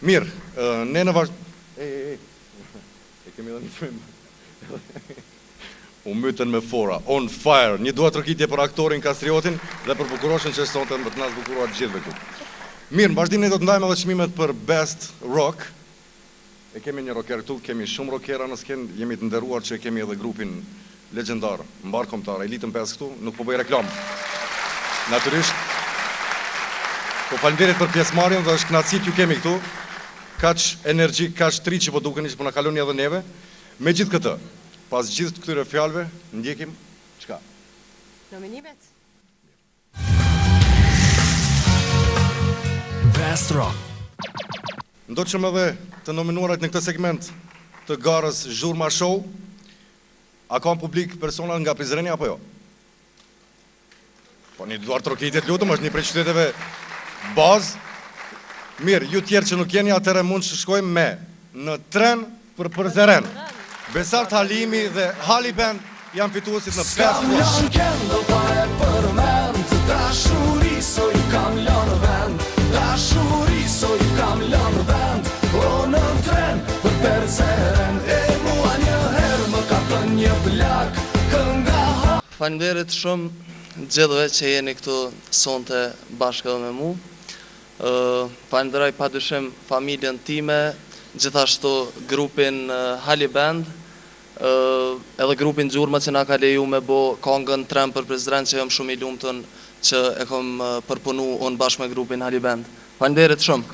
Mirë, ne në vazhdim... E kemi dhe një film. U mytën me fora, on fire, një dua trokitje për aktorin Kastriotin dhe për bukuroshin që sonte më të nas bukuruar gjithve këtu. Mirë, në vazhdim ne do të ndajmë edhe çmimet për Best Rock. E kemi një rocker këtu, kemi shumë rockera në skenë, jemi të nderuar që kemi edhe grupin legjendar, mbar kombëtar, Elitën 5 këtu, nuk po bëj reklam. Natyrisht. Po faleminderit për pjesëmarrjen dhe është kënaqësi t'ju kemi këtu. Kaq energjik, kaq tri që po dukeni që po na kaloni edhe neve. Megjithë këtë, pas gjithë këtyre fjalëve, ndjekim çka? Nominimet. Best Rock. Ndoqëm edhe të nominuarat në këtë segment të garës Zhurma Show. A ka në publik persona nga Prizreni apo jo? Po një duar trokitjet lutëm, është një prej qyteteve bazë. Mirë, ju tjerë që nuk jeni atëre mund që shkojmë me në tren për Përzeren. Besart Halimi dhe Hali Band janë fituesit në 5 Kam kendo pa e përmend, dashuri so ju kam lënë vend, dashuri so ju kam lënë vend, po në tren për Përzeren, e mua një herë më ka thënë një plak, kënga ha. Faleminderit shumë gjithëve që jeni këtu sonte bashkë edhe me mu. Falenderoj padyshim familjen time, gjithashtu grupin Hali Band, edhe grupin Gjurma që na ka leju me bo kongën Tren për Prizren, që jam shumë i lumtur që e kam përpunu unë bashkë me grupin Hali Band. Falenderit shumë.